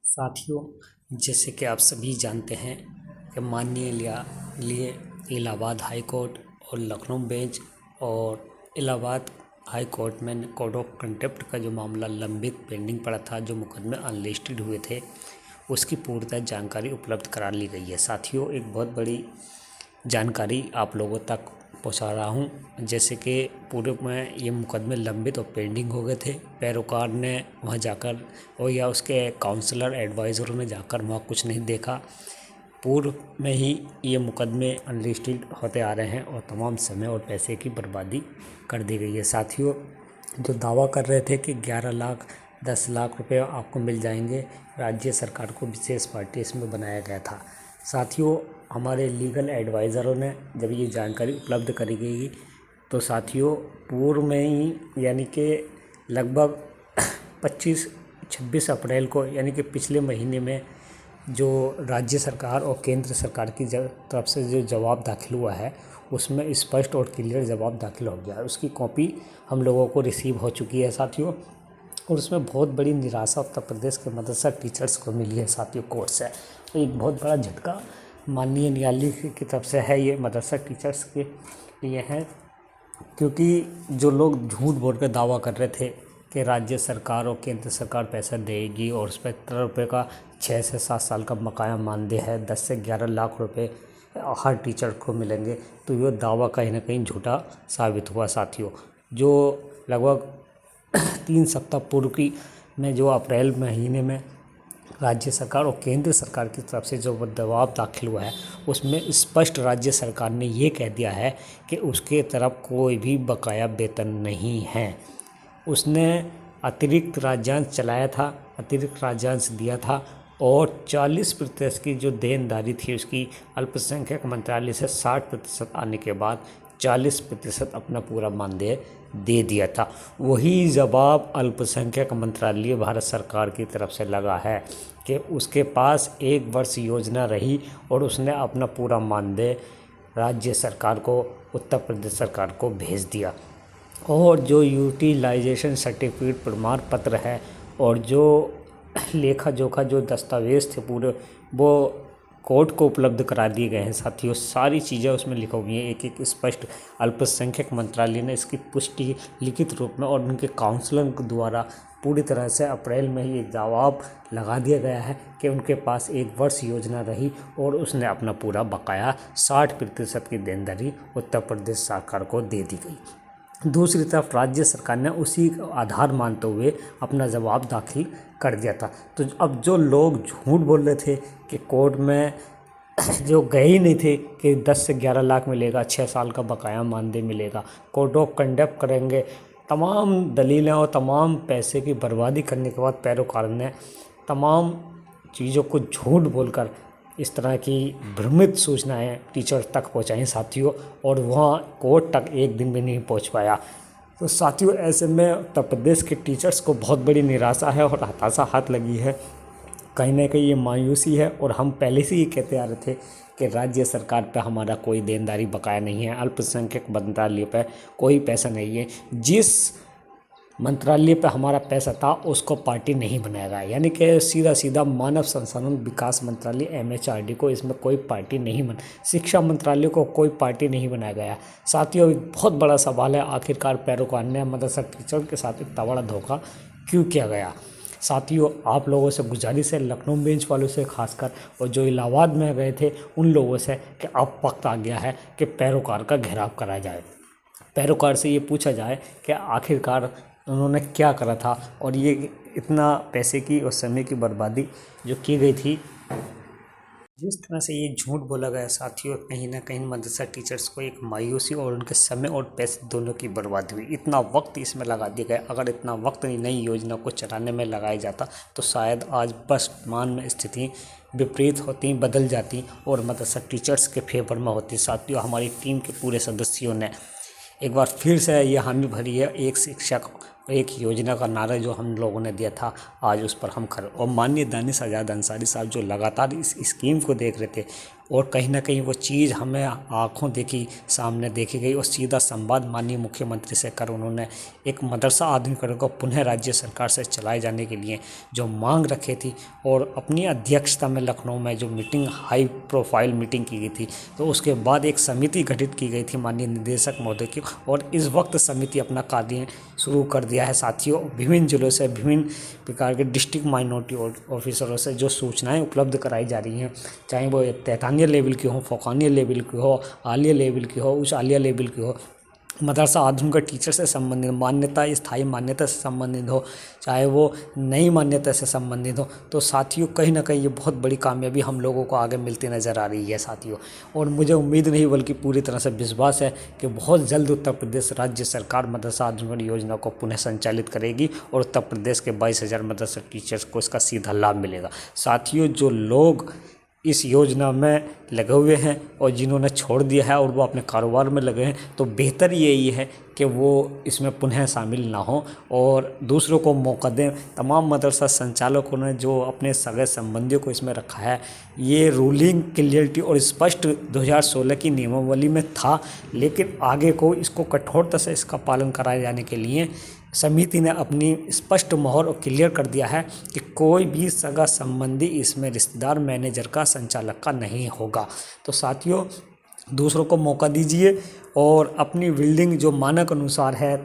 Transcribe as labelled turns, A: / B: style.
A: साथियों, जैसे कि आप सभी जानते हैं कि माननीय लिए इलाहाबाद हाई कोर्ट और लखनऊ बेंच और इलाहाबाद हाई कोर्ट में कोड ऑफ कंटेप्ट का जो मामला लंबित पेंडिंग पड़ा था, जो मुकदमे अनलिस्टेड हुए थे, उसकी पूर्णतः जानकारी उपलब्ध करा ली गई है। साथियों, एक बहुत बड़ी जानकारी आप लोगों तक पहुंचा रहा हूं। जैसे कि पूर्व में ये मुकदमे लंबित और पेंडिंग हो गए थे। पैरोकार ने वहां जाकर और या उसके काउंसलर एडवाइज़रों ने जाकर वहाँ कुछ नहीं देखा। पूर्व में ही ये मुकदमे अनलिस्टेड होते आ रहे हैं और तमाम समय और पैसे की बर्बादी कर दी गई है। साथियों, जो दावा कर रहे थे कि 11 लाख 10 लाख रुपए आपको मिल जाएंगे, राज्य सरकार को विशेष पार्टी इसमें बनाया गया था। साथियों, हमारे लीगल एडवाइज़रों ने जब ये जानकारी उपलब्ध करी गई तो साथियों पूर्व में ही यानी कि लगभग 25-26 अप्रैल को यानी कि पिछले महीने में जो राज्य सरकार और केंद्र सरकार की तरफ से जो जवाब दाखिल हुआ है, उसमें स्पष्ट और क्लियर जवाब दाखिल हो गया है। उसकी कॉपी हम लोगों को रिसीव हो चुकी है साथियों, और उसमें बहुत बड़ी निराशा उत्तर प्रदेश के मदरसा टीचर्स को मिली है साथियों कोर्ट से। एक बहुत बड़ा झटका माननीय न्यायालय की तरफ से है, ये मदरसा टीचर्स के लिए है, क्योंकि जो लोग झूठ बोल कर दावा कर रहे थे कि राज्य सरकार और केंद्र सरकार पैसा देगी और उस पर 17 रुपये का 6 से 7 साल का बकाया मानदेय है, 10 से 11 लाख रुपए हर टीचर को मिलेंगे, तो ये दावा कहीं ना कहीं झूठा साबित हुआ साथियों। जो लगभग 3 सप्ताह पूर्व की में जो अप्रैल महीने में राज्य सरकार और केंद्र सरकार की तरफ से जो जवाब दाखिल हुआ है, उसमें स्पष्ट राज्य सरकार ने ये कह दिया है कि उसके तरफ कोई भी बकाया वेतन नहीं है। उसने अतिरिक्त राज्यांश चलाया था, अतिरिक्त राज्यांश दिया था और 40% की जो देनदारी थी उसकी अल्पसंख्यक मंत्रालय से 60% आने के बाद 40% अपना पूरा मानदेय दे दिया था। वही जवाब अल्पसंख्यक मंत्रालय भारत सरकार की तरफ से लगा है कि उसके पास 1 वर्ष योजना रही और उसने अपना पूरा मानदेय राज्य सरकार को, उत्तर प्रदेश सरकार को भेज दिया। और जो यूटिलाइजेशन सर्टिफिकेट प्रमाण पत्र है और जो लेखा जोखा जो दस्तावेज थे पूरे, वो कोर्ट को उपलब्ध करा दिए गए हैं साथियों। सारी चीज़ें उसमें लिखी हुई हैं, एक एक स्पष्ट। अल्पसंख्यक मंत्रालय ने इसकी पुष्टि लिखित रूप में और उनके काउंसलर द्वारा पूरी तरह से अप्रैल में ही एक जवाब लगा दिया गया है कि उनके पास 1 वर्ष योजना रही और उसने अपना पूरा बकाया 60% की देनदारी उत्तर प्रदेश सरकार को दे दी गई। दूसरी तरफ राज्य सरकार ने उसी आधार मानते हुए अपना जवाब दाखिल कर दिया था। तो अब जो लोग झूठ बोल रहे थे कि कोर्ट में जो गए ही नहीं थे कि 10 से 11 लाख मिलेगा, 6 साल का बकाया मानदेय मिलेगा, कोर्ट ऑफ कंडक्ट करेंगे, तमाम दलीलें और तमाम पैसे की बर्बादी करने के बाद पैरोकार ने तमाम चीज़ों को झूठ बोलकर इस तरह की भ्रमित सूचनाएं टीचर तक पहुंचाई साथियों, और वहां कोर्ट तक एक दिन भी नहीं पहुंच पाया। तो साथियों, ऐसे में उत्तर प्रदेश के टीचर्स को बहुत बड़ी निराशा है और हताशा हाथ लगी है। कहीं ना कहीं ये मायूसी है और हम पहले से ही कहते आ रहे थे कि राज्य सरकार पे हमारा कोई देनदारी बकाया नहीं है, अल्पसंख्यक मंत्रालय पे कोई पैसा नहीं है। जिस मंत्रालय पे हमारा पैसा था उसको पार्टी नहीं बनाया गया, यानी कि सीधा सीधा मानव संसाधन विकास मंत्रालय MHRD को इसमें कोई पार्टी नहीं बन, शिक्षा मंत्रालय को कोई पार्टी नहीं बनाया गया। साथियों, एक बहुत बड़ा सवाल है, आखिरकार पैरोकार ने मदरसा टीचर के साथ इतना बड़ा धोखा क्यों किया गया। साथियों, आप लोगों से गुजारिश है, लखनऊ बेंच वालों से खासकर, और जो इलाहाबाद में गए थे उन लोगों से, कि अब वक्त आ गया है कि पैरोकार का घेराव करा जाए। पैरोकार से ये पूछा जाए कि आखिरकार उन्होंने क्या करा था और ये इतना पैसे की और समय की बर्बादी जो की गई थी, जिस तरह से ये झूठ बोला गया साथियों, कहीं ना कहीं मदरसा टीचर्स को एक मायूसी और उनके समय और पैसे दोनों की बर्बादी हुई। इतना वक्त इसमें लगा दिया गया, अगर इतना वक्त नई योजना को चलाने में लगाया जाता तो शायद आज वर्तमान में स्थिति विपरीत होती, बदल जाती और मदरसा टीचर्स के फेवर में होती। साथियों, हमारी टीम के पूरे सदस्यों ने एक बार फिर से ये हामी भरी है, एक शिक्षक एक योजना का नारा जो हम लोगों ने दिया था, आज उस पर हम खड़े। और माननीय दानिश आज़ाद अंसारी साहब जो लगातार इस स्कीम को देख रहे थे, और कहीं ना कहीं वो चीज़ हमें आँखों देखी सामने देखी गई और सीधा संवाद माननीय मुख्यमंत्री से कर उन्होंने एक मदरसा आधुनिकीकरण को पुनः राज्य सरकार से चलाए जाने के लिए जो मांग रखी थी और अपनी अध्यक्षता में लखनऊ में जो मीटिंग हाई प्रोफाइल मीटिंग की गई थी, तो उसके बाद एक समिति गठित की गई थी माननीय निदेशक महोदय की, और इस वक्त समिति अपना कार्य शुरू कर दिया है। साथियों, विभिन्न जिलों से विभिन्न प्रकार के डिस्ट्रिक्ट माइनॉरिटी ऑफिसरों से जो सूचनाएं उपलब्ध कराई जा रही हैं, चाहे वो तहतानिया लेवल की हो, फौकानिया लेवल की हो, आलिया लेवल की हो, उच्च आलिया लेवल की हो, मदरसा आधुनिक टीचर से संबंधित मान्यता, स्थायी मान्यता से संबंधित हो, चाहे वो नई मान्यता से संबंधित हो, तो साथियों कहीं ना कहीं ये बहुत बड़ी कामयाबी हम लोगों को आगे मिलती नज़र आ रही है साथियों। और मुझे उम्मीद नहीं बल्कि पूरी तरह से विश्वास है कि बहुत जल्द उत्तर प्रदेश राज्य सरकार मदरसा आधुनिक योजना को पुनः संचालित करेगी और उत्तर प्रदेश के 22,000 मदरसा टीचर्स को इसका सीधा लाभ मिलेगा। साथियों, जो लोग इस योजना में लगे हुए हैं और जिन्होंने छोड़ दिया है और वो अपने कारोबार में लगे हैं, तो बेहतर यही है कि वो इसमें पुनः शामिल ना हो और दूसरों को मौका दें। तमाम मदरसा संचालकों ने जो अपने सगे संबंधियों को इसमें रखा है, ये रूलिंग क्लियरिटी और स्पष्ट 2016 की नियमावली में था, लेकिन आगे को इसको कठोरता से इसका पालन कराए जाने के लिए समिति ने अपनी स्पष्ट मोहर और क्लियर कर दिया है कि कोई भी सगा संबंधी इसमें रिश्तेदार, मैनेजर का, संचालक का नहीं होगा। तो साथियों, दूसरों को मौका दीजिए और अपनी बिल्डिंग जो मानक अनुसार है